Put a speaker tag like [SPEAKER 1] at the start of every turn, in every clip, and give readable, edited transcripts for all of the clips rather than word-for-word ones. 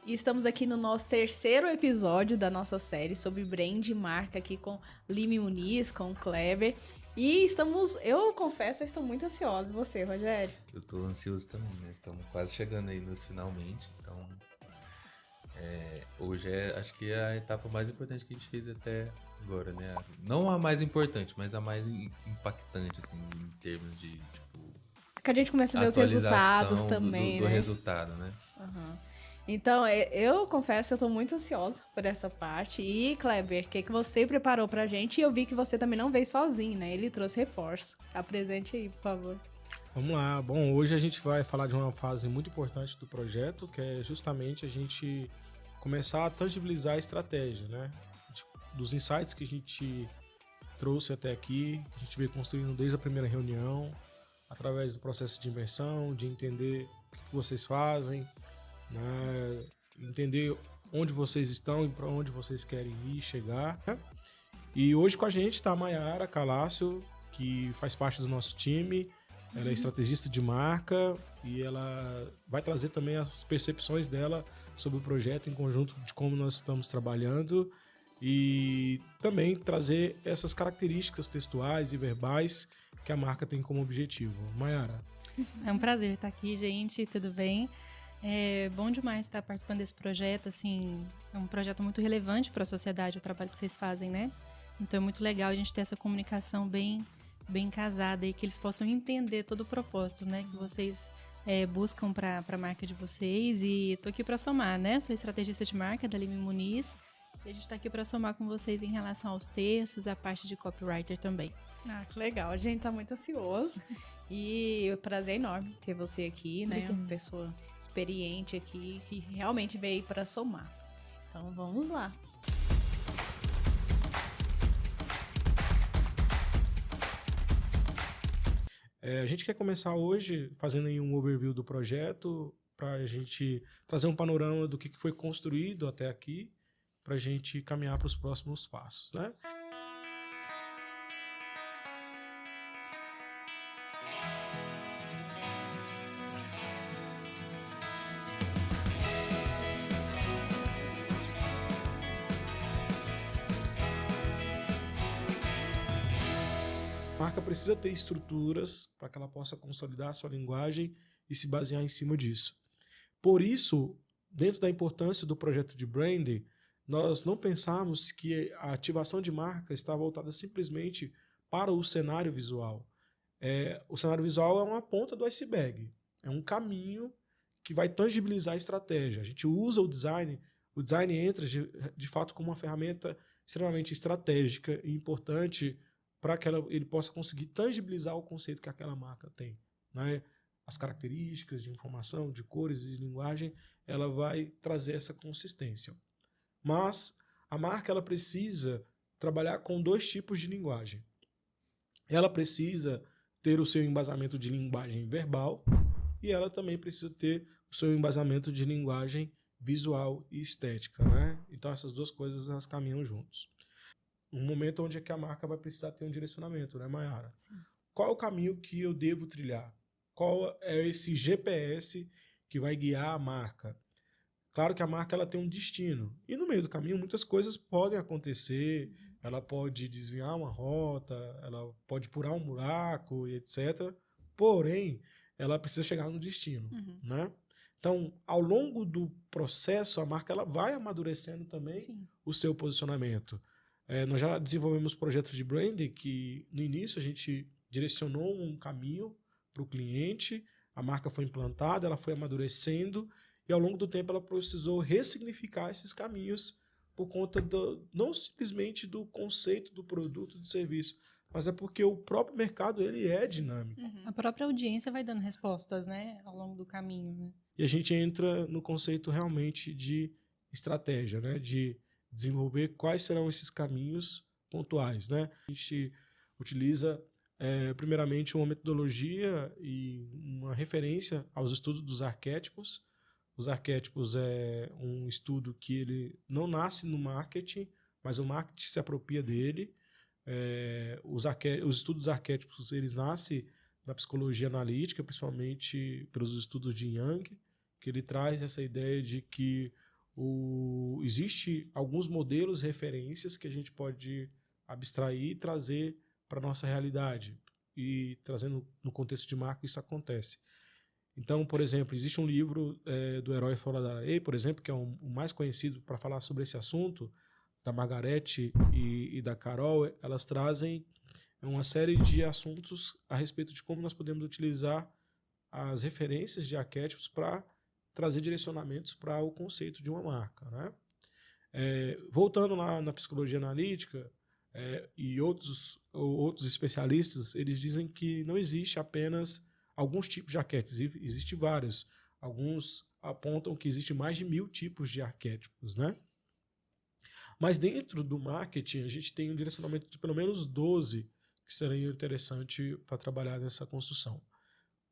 [SPEAKER 1] E estamos aqui no nosso terceiro episódio da nossa série sobre brand e marca aqui com Lime Muniz, com o Kleber. E eu confesso, eu estou muito ansiosa. E você, Rogério?
[SPEAKER 2] Eu tô ansioso também, né? Estamos quase chegando aí nos finalmente. Então, hoje acho que é a etapa mais importante que a gente fez até agora, né? Não a mais importante, mas a mais impactante, assim, em termos de, tipo,
[SPEAKER 1] Que a gente começa a ver os resultados
[SPEAKER 2] atualização
[SPEAKER 1] também,
[SPEAKER 2] do
[SPEAKER 1] né?
[SPEAKER 2] resultado, né?
[SPEAKER 1] Uhum. Então, eu confesso, eu tô muito ansiosa por essa parte. E, Kleber, o que você preparou pra gente? E eu vi que você também não veio sozinho, né? Ele trouxe reforço. Apresente aí, por favor.
[SPEAKER 3] Vamos lá. Bom, hoje a gente vai falar de uma fase muito importante do projeto, que é justamente a gente começar a tangibilizar a estratégia, né? Dos insights que a gente trouxe até aqui, que a gente veio construindo desde a primeira reunião, através do processo de imersão, de entender o que vocês fazem, né? Entender onde vocês estão e para onde vocês querem ir, chegar, né? E hoje com a gente está a Mayara Calácio, que faz parte do nosso time. Ela é estrategista de marca e ela vai trazer também as percepções dela sobre o projeto em conjunto de como nós estamos trabalhando e também trazer essas características textuais e verbais que a marca tem como objetivo. Mayara.
[SPEAKER 4] É um prazer estar aqui, gente. Tudo bem? É bom demais estar participando desse projeto. Assim, é um projeto muito relevante para a sociedade, o trabalho que vocês fazem, né? Então é muito legal a gente ter essa comunicação bem casada e que eles possam entender todo o propósito, né, que vocês buscam para a marca de vocês. E tô aqui para somar, né? Sou estrategista de marca da Lime Muniz e a gente está aqui para somar com vocês em relação aos textos, a parte de copywriter também.
[SPEAKER 1] Ah, que legal. A gente tá muito ansioso. E o prazer enorme ter você aqui, né? Uma pessoa experiente aqui que realmente veio para somar. Então vamos lá.
[SPEAKER 3] A gente quer começar hoje fazendo aí um overview do projeto, para a gente trazer um panorama do que foi construído até aqui, para a gente caminhar para os próximos passos, né? A marca precisa ter estruturas para que ela possa consolidar a sua linguagem e se basear em cima disso. Por isso, dentro da importância do projeto de branding, nós não pensamos que a ativação de marca está voltada simplesmente para o cenário visual. O cenário visual é uma ponta do iceberg, é um caminho que vai tangibilizar a estratégia. A gente usa o design entra de fato como uma ferramenta extremamente estratégica e importante para que ele possa conseguir tangibilizar o conceito que aquela marca tem, né? As características de informação, de cores e de linguagem, ela vai trazer essa consistência. Mas a marca ela precisa trabalhar com dois tipos de linguagem. Ela precisa ter o seu embasamento de linguagem verbal e ela também precisa ter o seu embasamento de linguagem visual e estética, né? Então essas duas coisas elas caminham juntos. Um momento onde é que a marca vai precisar ter um direcionamento, né, Mayara?
[SPEAKER 4] Sim.
[SPEAKER 3] Qual é o caminho que eu devo trilhar? Qual é esse GPS que vai guiar a marca? Claro que a marca ela tem um destino. E no meio do caminho muitas coisas podem acontecer. Ela pode desviar uma rota, ela pode furar um buraco e etc. Porém, ela precisa chegar no destino, né? Então, ao longo do processo, a marca ela vai amadurecendo também
[SPEAKER 4] Sim.
[SPEAKER 3] o seu posicionamento. Nós já desenvolvemos projetos de branding que no início a gente direcionou um caminho para o cliente, a marca foi implantada, ela foi amadurecendo e ao longo do tempo ela precisou ressignificar esses caminhos por conta não simplesmente do conceito do produto, do serviço, mas é porque o próprio mercado ele é dinâmico.
[SPEAKER 4] A própria audiência vai dando respostas, né, ao longo do caminho, né?
[SPEAKER 3] E a gente entra no conceito realmente de estratégia, né, de desenvolver quais serão esses caminhos pontuais, né? A gente utiliza primeiramente uma metodologia e uma referência aos estudos dos arquétipos. Os arquétipos é um estudo que ele não nasce no marketing, mas o marketing se apropria dele. Os estudos arquétipos eles nascem da psicologia analítica, principalmente pelos estudos de Jung, que ele traz essa ideia de que Existe alguns modelos, referências que a gente pode abstrair e trazer para a nossa realidade. E trazendo no contexto de marca, isso acontece. Então, por exemplo, existe um livro do Herói Fora da Lei, por exemplo, que é o mais conhecido para falar sobre esse assunto, da Margarete e da Carol. Elas trazem uma série de assuntos a respeito de como nós podemos utilizar as referências de arquétipos para trazer direcionamentos para o conceito de uma marca, né? Voltando lá na psicologia analítica, e outros especialistas, eles dizem que não existe apenas alguns tipos de arquétipos, existem vários. Alguns apontam que existe mais de 1000 tipos de arquétipos, né? Mas dentro do marketing, a gente tem um direcionamento de pelo menos 12 que seriam interessantes para trabalhar nessa construção.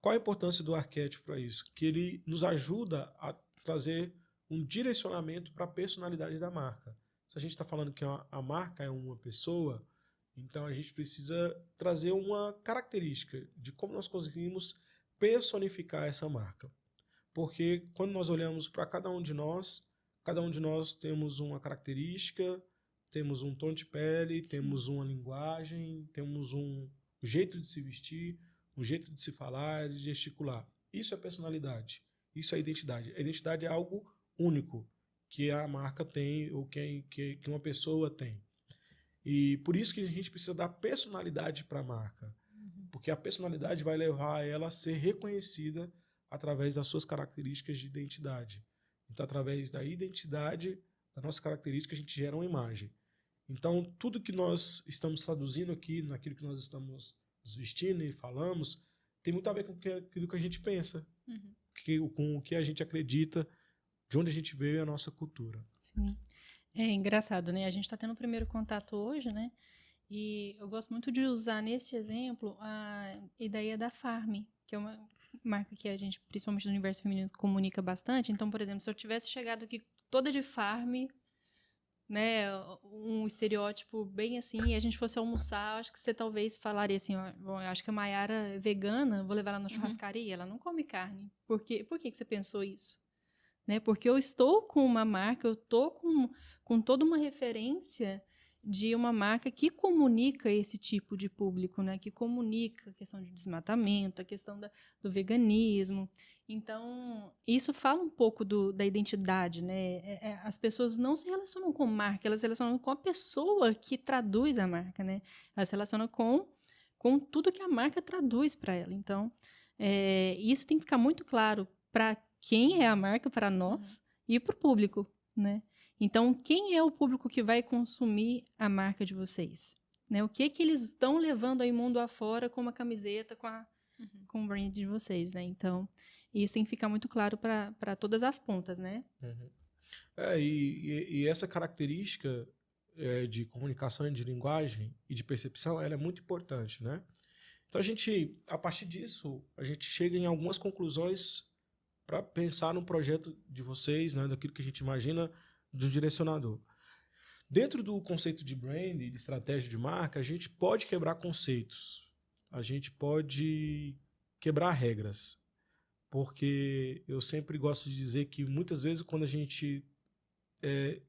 [SPEAKER 3] Qual a importância do arquétipo para isso? Que ele nos ajuda a trazer um direcionamento para a personalidade da marca. Se a gente está falando que a marca é uma pessoa, então a gente precisa trazer uma característica de como nós conseguimos personificar essa marca. Porque quando nós olhamos para cada um de nós temos uma característica, temos um tom de pele, Sim. temos uma linguagem, temos um jeito de se vestir, um jeito de se falar, de gesticular. Isso é personalidade, isso é identidade. A identidade é algo único que a marca tem ou que uma pessoa tem. E por isso que a gente precisa dar personalidade para a marca, porque a personalidade vai levar ela a ser reconhecida através das suas características de identidade. Então, através da identidade, da nossa característica, a gente gera uma imagem. Então, tudo que nós estamos traduzindo aqui, naquilo que nós estamos nos vestindo e falamos, tem muito a ver com aquilo que a gente pensa, com o que a gente acredita, de onde a gente veio e a nossa cultura.
[SPEAKER 4] Sim. É engraçado, né? A gente está tendo o primeiro contato hoje, né? E eu gosto muito de usar nesse exemplo a ideia da Farm, que é uma marca que a gente, principalmente no universo feminino, comunica bastante. Então, por exemplo, se eu tivesse chegado aqui toda de Farm, né, um estereótipo bem assim, e a gente fosse almoçar, acho que você talvez falaria assim, ó, bom, eu acho que a Mayara é vegana, vou levar ela na churrascaria, ela não come carne. Por que você pensou isso? Né? Porque eu estou com uma marca, eu estou com toda uma referência de uma marca que comunica esse tipo de público, né? Que comunica a questão de desmatamento, a questão do veganismo. Então, isso fala um pouco da identidade, né? As pessoas não se relacionam com marca, elas se relacionam com a pessoa que traduz a marca, né? Elas se relacionam com tudo que a marca traduz para ela. Então, isso tem que ficar muito claro para quem é a marca, para nós e para o público, né? Então, quem é o público que vai consumir a marca de vocês? Né? O que eles estão levando aí mundo afora com uma camiseta, com o brand de vocês, né? Então, isso tem que ficar muito claro para todas as pontas, né?
[SPEAKER 3] E essa característica de comunicação e de linguagem e de percepção, ela é muito importante, né? Então, a partir disso, a gente chega em algumas conclusões para pensar no projeto de vocês, né? Daquilo que a gente imagina de um direcionador. Dentro do conceito de brand, de estratégia de marca, a gente pode quebrar conceitos, a gente pode quebrar regras, porque eu sempre gosto de dizer que muitas vezes quando a gente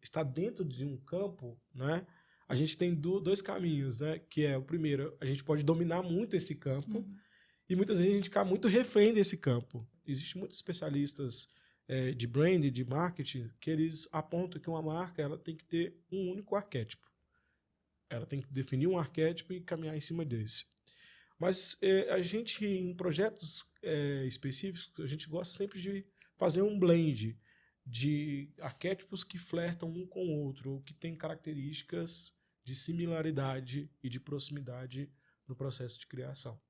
[SPEAKER 3] está dentro de um campo, né, a gente tem dois caminhos, né, que é o primeiro, a gente pode dominar muito esse campo e muitas vezes a gente fica muito refém desse campo. Existem muitos especialistas de brand, de marketing, que eles apontam que uma marca ela tem que ter um único arquétipo. Ela tem que definir um arquétipo e caminhar em cima desse. Mas a gente, em projetos específicos, a gente gosta sempre de fazer um blend de arquétipos que flertam um com o outro, ou que têm características de similaridade e de proximidade no processo de criação.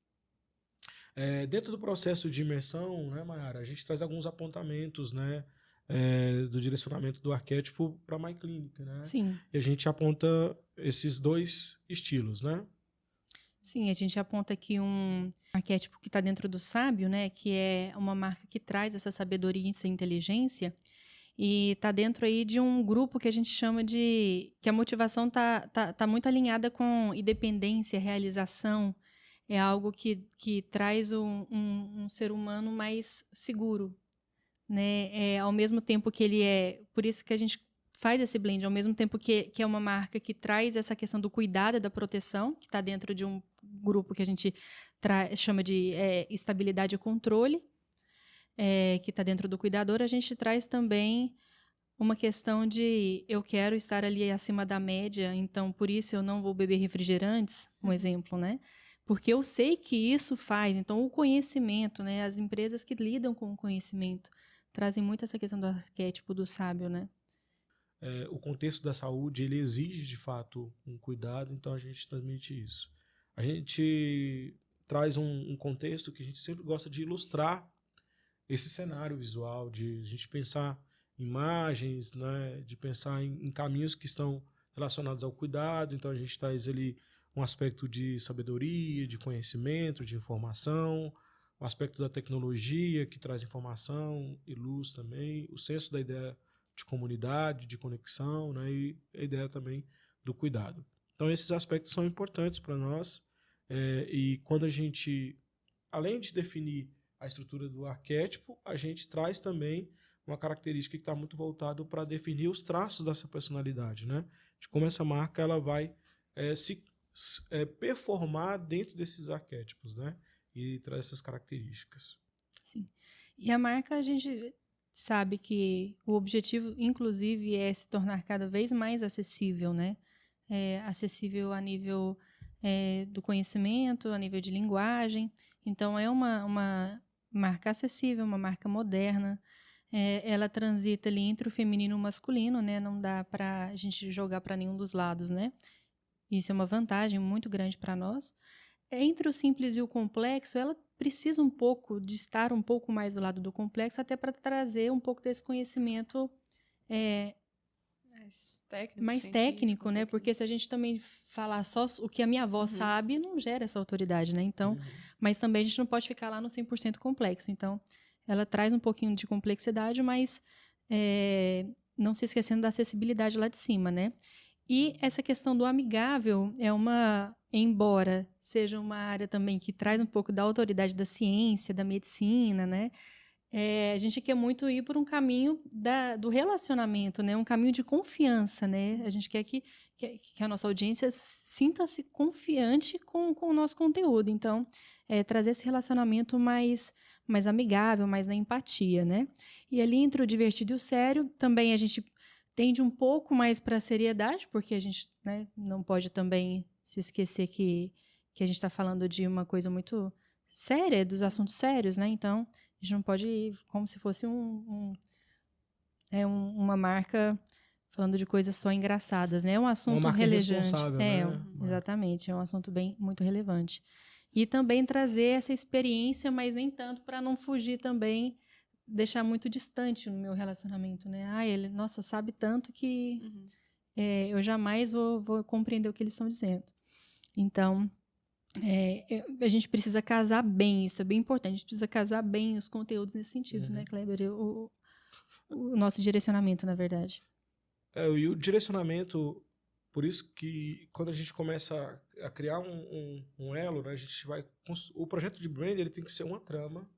[SPEAKER 3] Dentro do processo de imersão, né, Mayara, a gente traz alguns apontamentos, né, do direcionamento do arquétipo para a MyClinic, né?
[SPEAKER 4] Sim.
[SPEAKER 3] E a gente aponta esses dois estilos, né?
[SPEAKER 4] Sim, a gente aponta aqui um arquétipo que está dentro do sábio, né, que é uma marca que traz essa sabedoria e essa inteligência, e está dentro aí de um grupo que a gente chama de... que a motivação tá muito alinhada com independência, realização. É algo que traz um ser humano mais seguro, né? Ao mesmo tempo que ele é... Por isso que a gente faz esse blend, ao mesmo tempo que é uma marca que traz essa questão do cuidado e da proteção, que está dentro de um grupo que a gente chama de estabilidade e controle, que está dentro do cuidador, a gente traz também uma questão de eu quero estar ali acima da média, então por isso eu não vou beber refrigerantes, um exemplo, né? Porque eu sei que isso faz, então o conhecimento, né? As empresas que lidam com o conhecimento trazem muito essa questão do arquétipo do sábio, né?
[SPEAKER 3] O contexto da saúde, ele exige, de fato, um cuidado, então a gente transmite isso. A gente traz um contexto que a gente sempre gosta de ilustrar esse cenário visual, de a gente pensar imagens, né, de pensar em caminhos que estão relacionados ao cuidado, então a gente traz ali um aspecto de sabedoria, de conhecimento, de informação, o aspecto da tecnologia que traz informação e luz também, o senso da ideia de comunidade, de conexão, né, e a ideia também do cuidado. Então esses aspectos são importantes para nós, e quando a gente, além de definir a estrutura do arquétipo, a gente traz também uma característica que está muito voltada para definir os traços dessa personalidade, né, de como essa marca ela vai se performar dentro desses arquétipos, né, e traz essas características.
[SPEAKER 4] Sim. E a marca, a gente sabe que o objetivo, inclusive, é se tornar cada vez mais acessível, né? Acessível a nível do conhecimento, a nível de linguagem. Então, é uma marca acessível, uma marca moderna. Ela transita ali entre o feminino e o masculino, né? Não dá para a gente jogar para nenhum dos lados, né? Isso é uma vantagem muito grande para nós. Entre o simples e o complexo, ela precisa um pouco de estar um pouco mais do lado do complexo, até para trazer um pouco desse conhecimento mais técnico, né? Porque se a gente também falar só o que a minha avó sabe, não gera essa autoridade, né? Então, mas também a gente não pode ficar lá no 100% complexo. Então, ela traz um pouquinho de complexidade, mas não se esquecendo da acessibilidade lá de cima, né? E essa questão do amigável embora seja uma área também que traz um pouco da autoridade da ciência, da medicina, né? A gente quer muito ir por um caminho do relacionamento, né? Um caminho de confiança, né? A gente quer que a nossa audiência sinta-se confiante com o nosso conteúdo. Então, trazer esse relacionamento mais amigável, mais na empatia, né? E ali entre o divertido e o sério, também a gente tende um pouco mais para a seriedade, porque a gente, né, não pode também se esquecer que a gente está falando de uma coisa muito séria, dos assuntos sérios, né? Então, a gente não pode ir como se fosse uma marca falando de coisas só engraçadas, né? É um assunto relevante.
[SPEAKER 3] Né?
[SPEAKER 4] Exatamente, é um assunto muito relevante. E também trazer essa experiência, mas nem tanto para não fugir também, deixar muito distante no meu relacionamento, né? Ele, nossa, sabe tanto que eu jamais vou compreender o que eles estão dizendo. Então, a gente precisa casar bem, isso é bem importante, a gente precisa casar bem os conteúdos nesse sentido, né, Kleber? O nosso direcionamento, na verdade.
[SPEAKER 3] E o direcionamento, por isso que quando a gente começa a criar um elo, né, a gente vai... O projeto de brand, ele tem que ser uma trama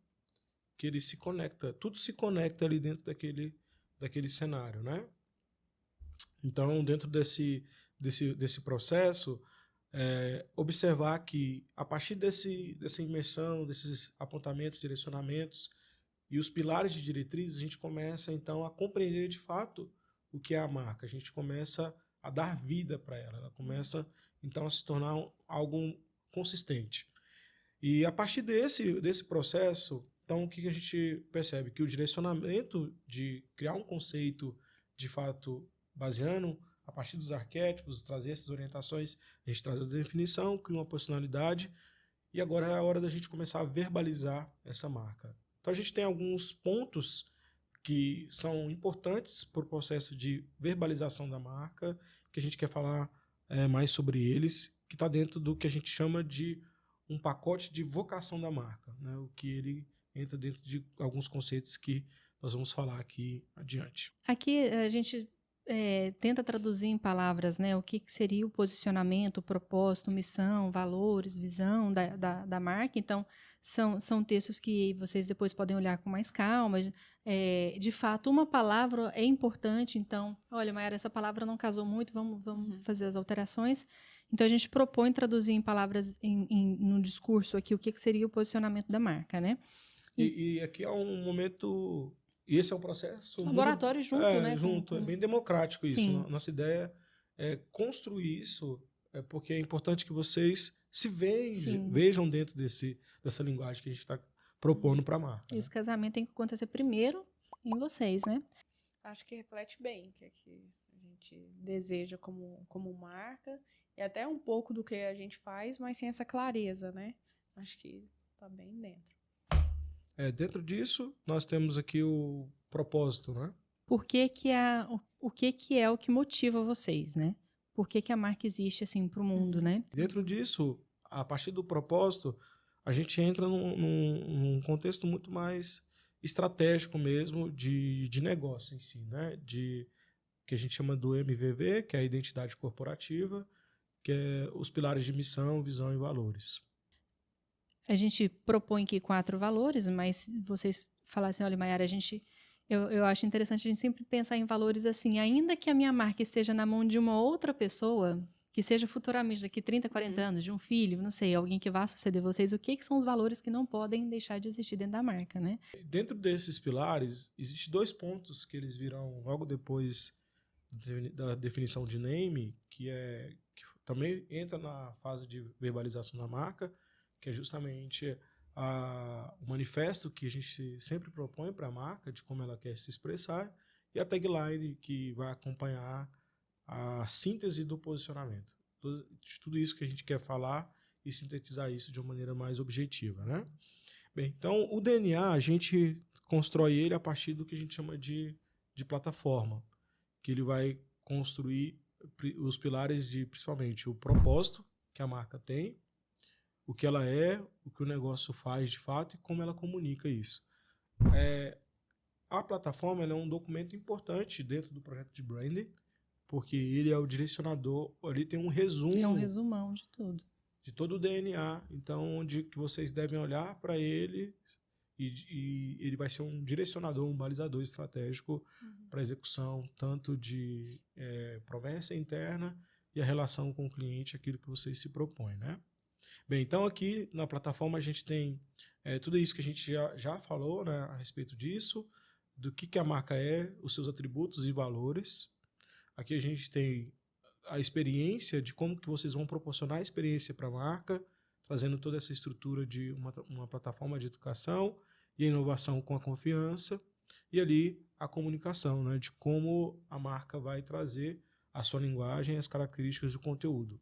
[SPEAKER 3] que ele se conecta, tudo se conecta ali dentro daquele cenário, né? Então, dentro desse processo, observar que a partir dessa imersão, desses apontamentos, direcionamentos e os pilares de diretriz, a gente começa então a compreender de fato o que é a marca, a gente começa a dar vida para ela começa então a se tornar algo consistente. E a partir desse processo, então o que a gente percebe? Que o direcionamento de criar um conceito de fato baseando a partir dos arquétipos, trazer essas orientações, a gente traz a definição, cria uma personalidade, e agora é a hora da gente começar a verbalizar essa marca. Então a gente tem alguns pontos que são importantes para o processo de verbalização da marca, que a gente quer falar mais sobre eles, que está dentro do que a gente chama de um pacote de vocação da marca, né? O que ele entra dentro de alguns conceitos que nós vamos falar aqui adiante.
[SPEAKER 4] Aqui a gente tenta traduzir em palavras, né, o que seria o posicionamento, o propósito, missão, valores, visão da marca. Então, são textos que vocês depois podem olhar com mais calma. De fato, uma palavra é importante. Então, olha, Mayara, essa palavra não casou muito, vamos fazer as alterações. Então, a gente propõe traduzir em palavras, no discurso aqui, o que seria o posicionamento da marca, né?
[SPEAKER 3] E aqui é um momento... E esse é um processo...
[SPEAKER 4] Laboratório junto, né?
[SPEAKER 3] Junto, é bem democrático isso.
[SPEAKER 4] Sim.
[SPEAKER 3] Nossa ideia é construir isso, porque é importante que vocês se vejam dentro dessa linguagem que a gente está propondo para a marca.
[SPEAKER 4] Esse casamento tem que acontecer primeiro em vocês, né?
[SPEAKER 1] Acho que reflete bem o que a gente deseja como marca e até um pouco do que a gente faz, mas sem essa clareza, né? Acho que está bem dentro.
[SPEAKER 3] Dentro disso, nós temos aqui o propósito, né?
[SPEAKER 4] O que é o que motiva vocês, né? Por que a marca existe assim para o mundo, né?
[SPEAKER 3] Dentro disso, a partir do propósito, a gente entra num contexto muito mais estratégico mesmo de negócio em si, né? Que a gente chama do MVV, que é a identidade corporativa, que é os pilares de missão, visão e valores.
[SPEAKER 4] A gente propõe aqui 4 valores, mas vocês falassem, olha, Mayara, eu acho interessante a gente sempre pensar em valores assim, ainda que a minha marca esteja na mão de uma outra pessoa, que seja futuramente daqui 30, 40 anos, de um filho, não sei, alguém que vá suceder vocês, o que são os valores que não podem deixar de existir dentro da marca, né?
[SPEAKER 3] Dentro desses pilares, existem 2 pontos que eles virão logo depois da definição de name, que também entra na fase de verbalização da marca, que é justamente o manifesto que a gente sempre propõe para a marca, de como ela quer se expressar, e a tagline, que vai acompanhar a síntese do posicionamento. De tudo isso que a gente quer falar e sintetizar isso de uma maneira mais objetiva, né? Bem, então, o DNA, a gente constrói ele a partir do que a gente chama de plataforma, que ele vai construir os pilares de, principalmente, o propósito que a marca tem, o que ela é, o que o negócio faz de fato e como ela comunica isso. A plataforma ela é um documento importante dentro do projeto de branding, porque ele é o direcionador, ali tem um resumo.
[SPEAKER 4] É um resumão de tudo.
[SPEAKER 3] De todo o DNA, então, onde que vocês devem olhar para ele e ele vai ser um direcionador, um balizador estratégico para execução, tanto de promessa interna e a relação com o cliente, aquilo que vocês se propõem, né? Bem, então aqui na plataforma a gente tem tudo isso que a gente já falou, né, a respeito disso, do que a marca é, os seus atributos e valores. Aqui a gente tem a experiência de como que vocês vão proporcionar a experiência para a marca, trazendo toda essa estrutura de uma plataforma de educação e a inovação com a confiança, e ali a comunicação, né, de como a marca vai trazer a sua linguagem e as características do conteúdo.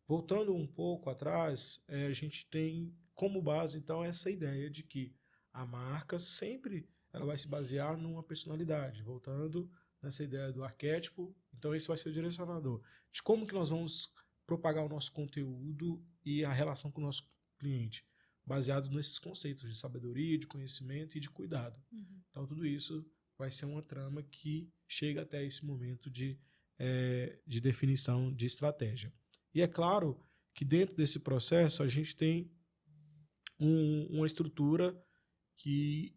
[SPEAKER 3] Voltando um pouco atrás, a gente tem como base, então, essa ideia de que a marca sempre ela vai se basear numa personalidade, voltando nessa ideia do arquétipo. Então, esse vai ser o direcionador de como que nós vamos propagar o nosso conteúdo e a relação com o nosso cliente, baseado nesses conceitos de sabedoria, de conhecimento e de cuidado. Então, tudo isso vai ser uma trama que chega até esse momento de definição de estratégia. E é claro que dentro desse processo a gente tem uma estrutura que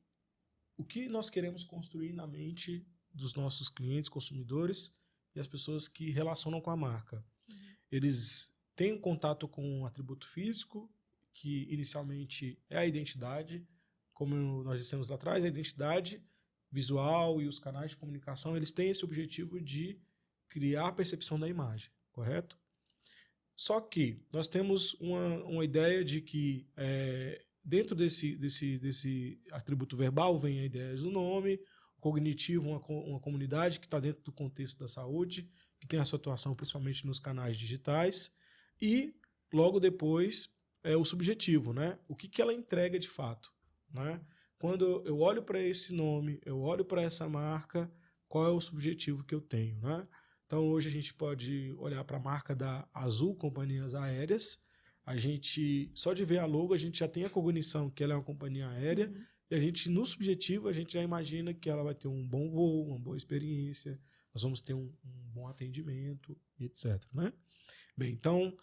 [SPEAKER 3] o que nós queremos construir na mente dos nossos clientes, consumidores e as pessoas que relacionam com a marca. Eles têm um contato com um atributo físico, que inicialmente é a identidade, como nós dissemos lá atrás, a identidade visual e os canais de comunicação, eles têm esse objetivo de criar a percepção da imagem, correto? Só que nós temos uma ideia de que dentro desse atributo verbal vem a ideia do nome, cognitivo, uma comunidade que está dentro do contexto da saúde, que tem a sua atuação principalmente nos canais digitais, e logo depois o subjetivo, né? O que ela entrega de fato, né? Quando eu olho para esse nome, eu olho para essa marca, qual é o subjetivo que eu tenho, né? Então, hoje a gente pode olhar para a marca da Azul Companhias Aéreas. A gente, só de ver a logo, a gente já tem a cognição que ela é uma companhia aérea. E a gente, no subjetivo, a gente já imagina que ela vai ter um bom voo, uma boa experiência, nós vamos ter um bom atendimento, etc. Né? Bem, então,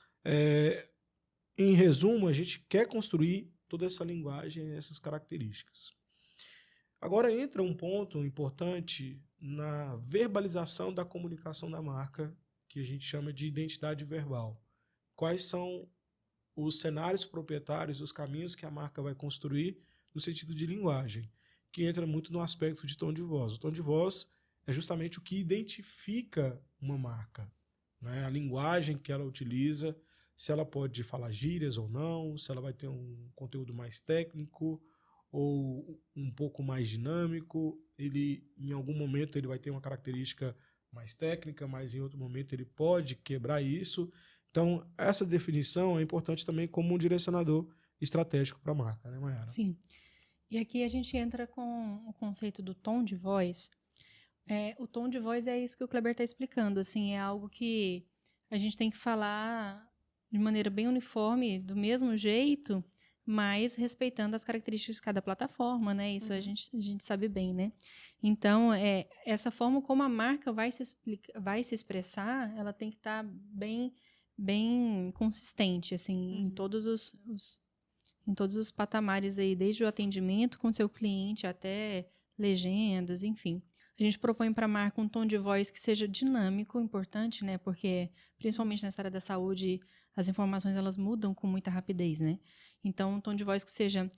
[SPEAKER 3] em resumo, a gente quer construir toda essa linguagem, essas características. Agora entra um ponto importante na verbalização da comunicação da marca, que a gente chama de identidade verbal. Quais são os cenários proprietários, os caminhos que a marca vai construir no sentido de linguagem, que entra muito no aspecto de tom de voz. O tom de voz é justamente o que identifica uma marca, né? A linguagem que ela utiliza, se ela pode falar gírias ou não, se ela vai ter um conteúdo mais técnico ou um pouco mais dinâmico. Ele, em algum momento, ele vai ter uma característica mais técnica, mas em outro momento ele pode quebrar isso. Então, essa definição é importante também como um direcionador estratégico para a marca, né, Mayara?
[SPEAKER 4] Sim. E aqui a gente entra com o conceito do tom de voz. O tom de voz é isso que o Kleber está explicando. Assim, é algo que a gente tem que falar de maneira bem uniforme, do mesmo jeito, mas respeitando as características de cada plataforma, né? Isso a gente sabe bem, né? Então, essa forma como a marca vai se expressar, ela tem que estar bem consistente, assim, em todos os patamares aí, desde o atendimento com seu cliente até legendas, enfim. A gente propõe para a marca um tom de voz que seja dinâmico, importante, né? Porque, principalmente nessa área da saúde, as informações elas mudam com muita rapidez, né? Então, um tom de voz que seja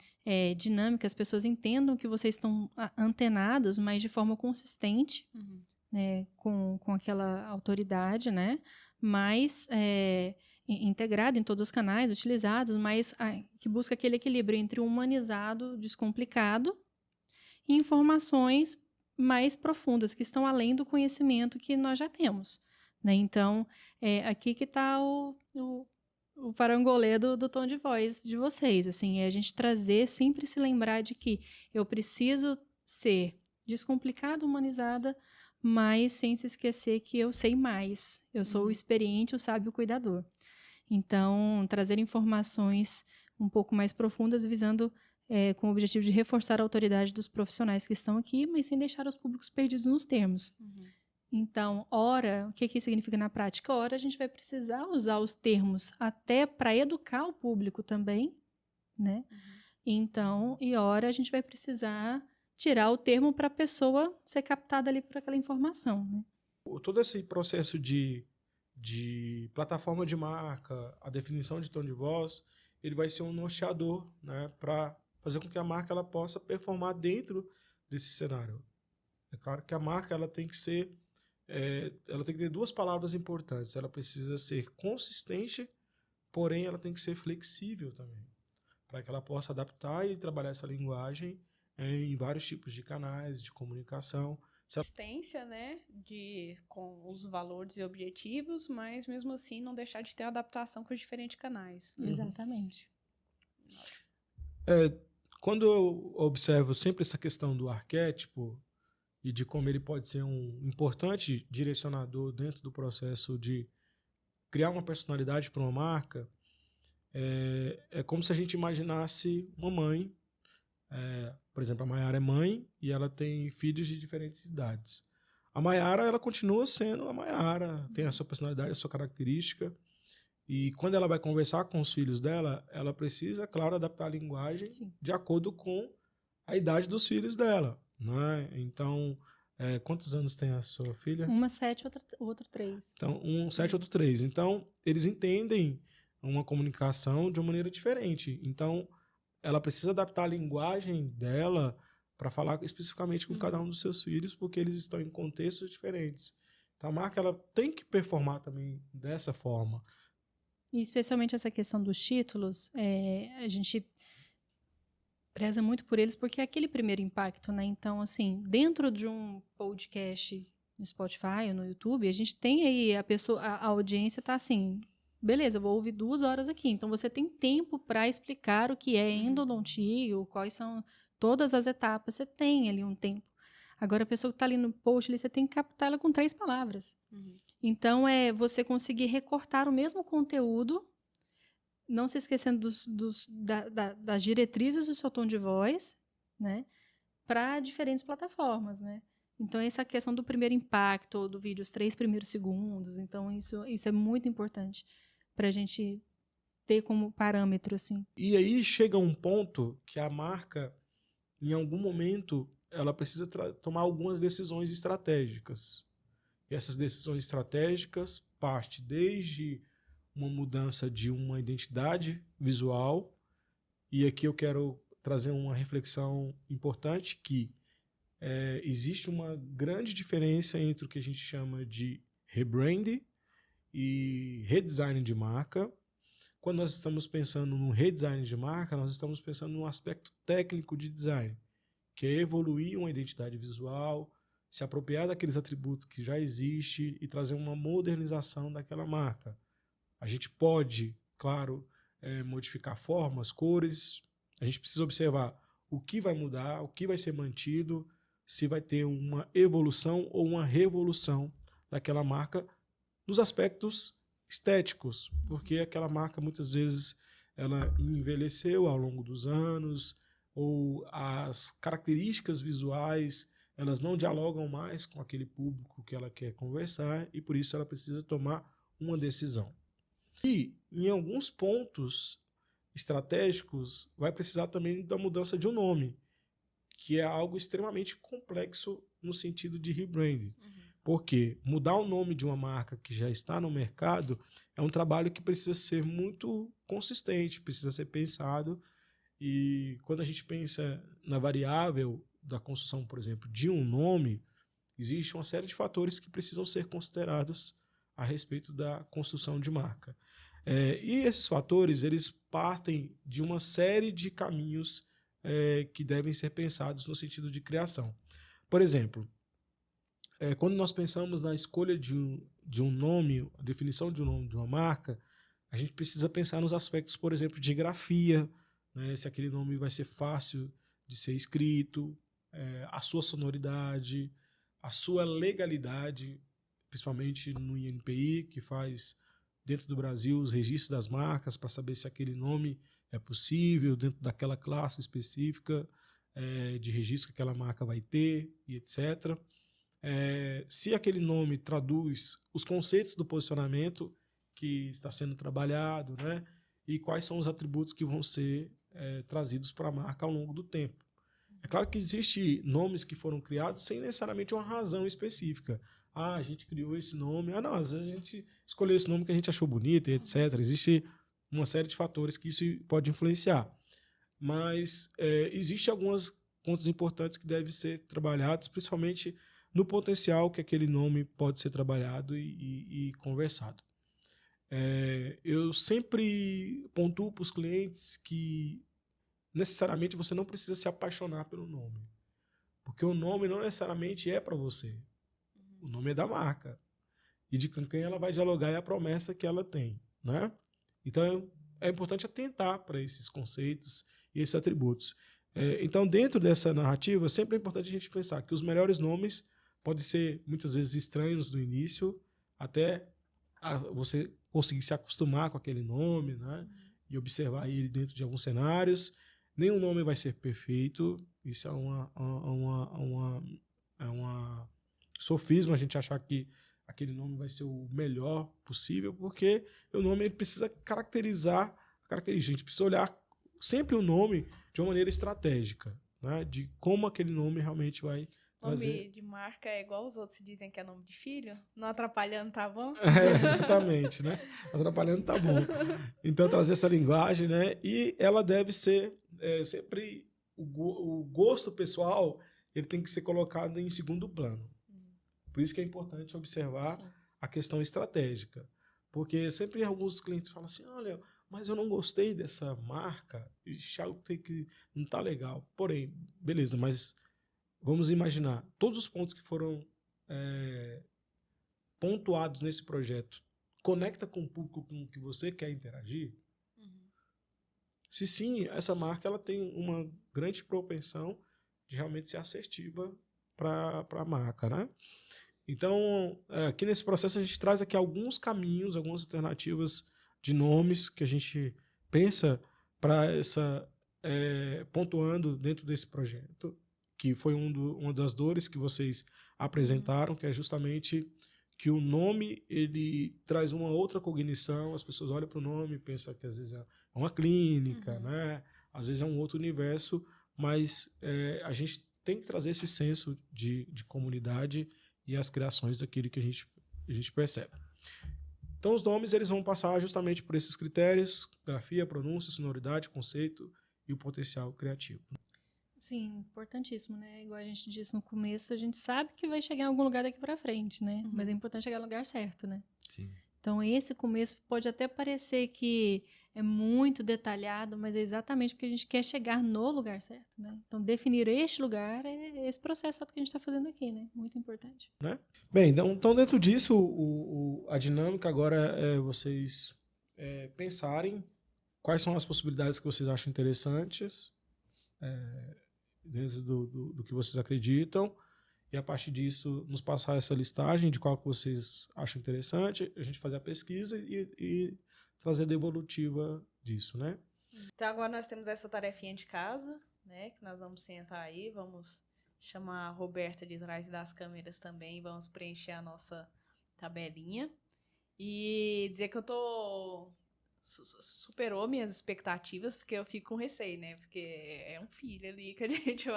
[SPEAKER 4] dinâmico, as pessoas entendam que vocês estão antenados, mas de forma consistente, né? Com aquela autoridade, né? Mas integrado em todos os canais utilizados, mas que busca aquele equilíbrio entre o humanizado, descomplicado, e informações mais profundas, que estão além do conhecimento que nós já temos, né? Então, aqui que está o parangolê do tom de voz de vocês, assim, a gente trazer, sempre se lembrar de que eu preciso ser descomplicada, humanizada, mas sem se esquecer que eu sei mais, eu sou o experiente, o sábio cuidador. Então, trazer informações um pouco mais profundas, visando com o objetivo de reforçar a autoridade dos profissionais que estão aqui, mas sem deixar os públicos perdidos nos termos. Então, ora, o que significa na prática? Ora, a gente vai precisar usar os termos até para educar o público também, né? Então, e ora, a gente vai precisar tirar o termo para a pessoa ser captada ali por aquela informação, né?
[SPEAKER 3] Todo esse processo de plataforma de marca, a definição de tom de voz, ele vai ser um norteador, né, para fazer com que a marca ela possa performar dentro desse cenário. É claro que a marca ela tem que ser, ela tem que ter duas palavras importantes. Ela precisa ser consistente, porém ela tem que ser flexível também, para que ela possa adaptar e trabalhar essa linguagem em vários tipos de canais de comunicação.
[SPEAKER 1] Consistência, né, com os valores e objetivos, mas mesmo assim não deixar de ter adaptação com os diferentes canais.
[SPEAKER 4] Exatamente.
[SPEAKER 3] Quando eu observo sempre essa questão do arquétipo e de como ele pode ser um importante direcionador dentro do processo de criar uma personalidade para uma marca, é como se a gente imaginasse uma mãe. Por exemplo, a Mayara é mãe e ela tem filhos de diferentes idades. A Mayara, ela continua sendo a Mayara, tem a sua personalidade, a sua característica. E quando ela vai conversar com os filhos dela, ela precisa, claro, adaptar a linguagem de acordo com a idade dos filhos dela, né? Então, quantos anos tem a sua filha?
[SPEAKER 4] Uma 7, outra 3.
[SPEAKER 3] Então, 7, outro 3. Então, eles entendem uma comunicação de uma maneira diferente. Então, ela precisa adaptar a linguagem dela para falar especificamente com cada um dos seus filhos, porque eles estão em contextos diferentes. Então, a marca ela tem que performar também dessa forma.
[SPEAKER 4] E especialmente essa questão dos títulos, a gente preza muito por eles, porque é aquele primeiro impacto, né? Então, assim, dentro de um podcast no Spotify ou no YouTube, a gente tem aí a audiência tá assim, beleza, eu vou ouvir 2 horas aqui. Então, você tem tempo para explicar o que é endodontia, quais são todas as etapas. Você tem ali um tempo. Agora, a pessoa que está ali no post, você tem que captar ela com 3 palavras. Então, você conseguir recortar o mesmo conteúdo, não se esquecendo das diretrizes do seu tom de voz, né, para diferentes plataformas, né? Então, essa questão do primeiro impacto, do vídeo, os 3 primeiros segundos, então isso é muito importante para a gente ter como parâmetro, assim.
[SPEAKER 3] E aí chega um ponto que a marca, em algum momento, ela precisa tomar algumas decisões estratégicas. E essas decisões estratégicas partem desde uma mudança de uma identidade visual, e aqui eu quero trazer uma reflexão importante que existe uma grande diferença entre o que a gente chama de rebranding e redesign de marca. Quando nós estamos pensando no redesign de marca, nós estamos pensando num aspecto técnico de design, que é evoluir uma identidade visual, se apropriar daqueles atributos que já existem e trazer uma modernização daquela marca. A gente pode, claro, modificar formas, cores, a gente precisa observar o que vai mudar, o que vai ser mantido, se vai ter uma evolução ou uma revolução daquela marca nos aspectos estéticos, porque aquela marca muitas vezes ela envelheceu ao longo dos anos, ou as características visuais elas não dialogam mais com aquele público que ela quer conversar e por isso ela precisa tomar uma decisão. E em alguns pontos estratégicos vai precisar também da mudança de um nome, que é algo extremamente complexo no sentido de rebranding. Porque mudar o nome de uma marca que já está no mercado é um trabalho que precisa ser muito consistente, precisa ser pensado. E quando a gente pensa na variável da construção, por exemplo, de um nome, existe uma série de fatores que precisam ser considerados a respeito da construção de marca. E esses fatores, eles partem de uma série de caminhos que devem ser pensados no sentido de criação. Por exemplo, quando nós pensamos na escolha de um nome, a definição de um nome de uma marca, a gente precisa pensar nos aspectos, por exemplo, de grafia, né, se aquele nome vai ser fácil de ser escrito, a sua sonoridade, a sua legalidade, principalmente no INPI, que faz, dentro do Brasil, os registros das marcas para saber se aquele nome é possível dentro daquela classe específica de registro que aquela marca vai ter, e etc. Se aquele nome traduz os conceitos do posicionamento que está sendo trabalhado, né, e quais são os atributos que vão ser trazidos para a marca ao longo do tempo. É claro que existem nomes que foram criados sem necessariamente uma razão específica. A gente criou esse nome. Não, às vezes a gente escolheu esse nome que a gente achou bonito, etc. Existe uma série de fatores que isso pode influenciar. Mas existem alguns pontos importantes que devem ser trabalhados, principalmente no potencial que aquele nome pode ser trabalhado e conversado. Eu sempre pontuo para os clientes que necessariamente você não precisa se apaixonar pelo nome, porque o nome não necessariamente é para você. O nome é da marca e de quem ela vai dialogar é a promessa que ela tem, né? Então é importante atentar para esses conceitos e esses atributos. Então, dentro dessa narrativa, sempre é importante a gente pensar que os melhores nomes podem ser muitas vezes estranhos no início, até você conseguir se acostumar com aquele nome, né? E observar ele dentro de alguns cenários. Nenhum nome vai ser perfeito, isso é uma sofisma a gente achar que aquele nome vai ser o melhor possível, porque o nome ele precisa caracterizar a característica. A gente precisa olhar sempre o nome de uma maneira estratégica, né? De como aquele nome realmente vai trazer.
[SPEAKER 1] Nome de marca é igual os outros dizem que é nome de filho? Não atrapalhando, tá bom?
[SPEAKER 3] Exatamente, né? Atrapalhando tá bom. Então, trazer essa linguagem, né? E ela deve ser sempre o gosto pessoal, ele tem que ser colocado em segundo plano. Por isso que é importante observar a questão estratégica. Porque sempre alguns clientes falam assim, olha, mas eu não gostei dessa marca, algo que não tá legal. Porém, beleza, mas vamos imaginar, todos os pontos que foram pontuados nesse projeto conecta com o público com que você quer interagir? Se sim, essa marca ela tem uma grande propensão de realmente ser assertiva para a marca, né? Então, aqui nesse processo a gente traz aqui alguns caminhos, algumas alternativas de nomes que a gente pensa para pontuando dentro desse projeto. que foi uma das dores que vocês apresentaram, que é justamente que o nome ele traz uma outra cognição, as pessoas olham para o nome e pensam que às vezes é uma clínica, né? Às vezes é um outro universo, mas a gente tem que trazer esse senso de comunidade e as criações daquilo que a gente percebe. Então os nomes eles vão passar justamente por esses critérios: grafia, pronúncia, sonoridade, conceito e o potencial criativo.
[SPEAKER 4] Sim, importantíssimo, né? Igual a gente disse no começo, a gente sabe que vai chegar em algum lugar daqui pra frente, né? Mas é importante chegar no lugar certo, né?
[SPEAKER 2] Sim.
[SPEAKER 4] Então, esse começo pode até parecer que é muito detalhado, mas é exatamente porque a gente quer chegar no lugar certo, né? Então, definir este lugar é esse processo que a gente está fazendo aqui, né? Muito importante.
[SPEAKER 3] Né? Bem, então dentro disso, a dinâmica agora é vocês pensarem quais são as possibilidades que vocês acham interessantes, dentro do que vocês acreditam, e a partir disso nos passar essa listagem de qual que vocês acham interessante, a gente fazer a pesquisa e trazer a devolutiva disso, né?
[SPEAKER 1] Então agora nós temos essa tarefinha de casa, né? Que nós vamos sentar aí, vamos chamar a Roberta de trás das câmeras também, vamos preencher a nossa tabelinha e dizer que eu tô superou minhas expectativas, porque eu fico com receio, né? Porque é um filho ali que a gente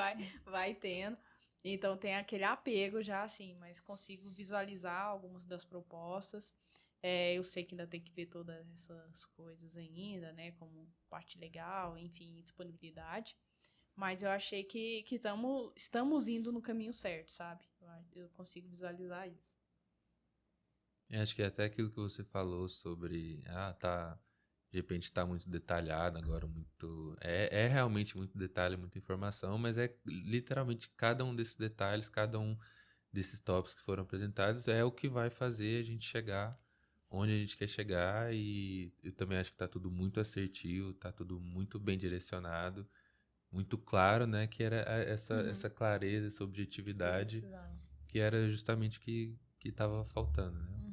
[SPEAKER 1] vai tendo. Então tem aquele apego já, assim, mas consigo visualizar algumas das propostas. Eu sei que ainda tem que ver todas essas coisas ainda, né? Como parte legal, enfim, disponibilidade. Mas eu achei que estamos indo no caminho certo, sabe? Eu consigo visualizar isso.
[SPEAKER 2] Acho que até aquilo que você falou sobre, de repente tá muito detalhado agora, é realmente muito detalhe, muita informação, mas é literalmente cada um desses detalhes, cada um desses tópicos que foram apresentados é o que vai fazer a gente chegar onde a gente quer chegar, e eu também acho que tá tudo muito assertivo, tá tudo muito bem direcionado, muito claro, né, que era essa clareza, essa objetividade, que era justamente o que tava faltando, né?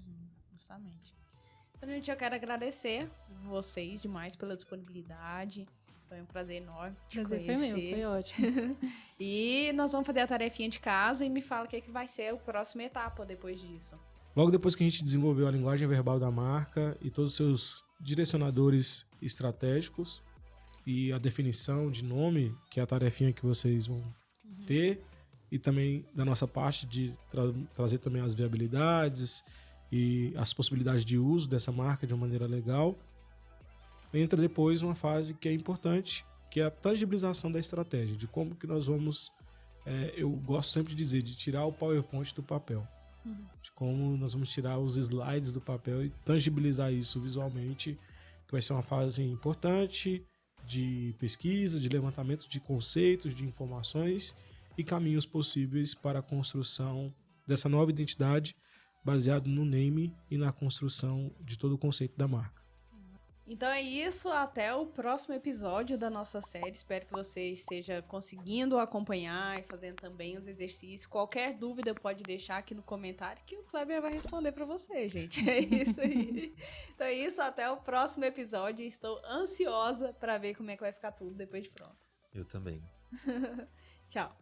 [SPEAKER 1] Justamente. Então, gente, eu quero agradecer vocês demais pela disponibilidade. Foi um prazer enorme te conhecer.
[SPEAKER 4] Foi meu, foi ótimo.
[SPEAKER 1] E nós vamos fazer a tarefinha de casa e me fala o que vai ser a próxima etapa depois disso.
[SPEAKER 3] Logo depois que a gente desenvolveu a linguagem verbal da marca e todos os seus direcionadores estratégicos e a definição de nome, que é a tarefinha que vocês vão ter, e também da nossa parte de trazer também as viabilidades e as possibilidades de uso dessa marca de uma maneira legal, entra depois uma fase que é importante, que é a tangibilização da estratégia, de como que nós vamos, eu gosto sempre de dizer, de tirar o PowerPoint do papel, de como nós vamos tirar os slides do papel e tangibilizar isso visualmente, que vai ser uma fase importante de pesquisa, de levantamento de conceitos, de informações e caminhos possíveis para a construção dessa nova identidade, baseado no name e na construção de todo o conceito da marca.
[SPEAKER 1] Então é isso, até o próximo episódio da nossa série. Espero que você esteja conseguindo acompanhar e fazendo também os exercícios. Qualquer dúvida pode deixar aqui no comentário que o Kleber vai responder para você, gente. É isso aí. Então é isso, até o próximo episódio. Estou ansiosa para ver como é que vai ficar tudo depois de pronto.
[SPEAKER 2] Eu também.
[SPEAKER 1] Tchau.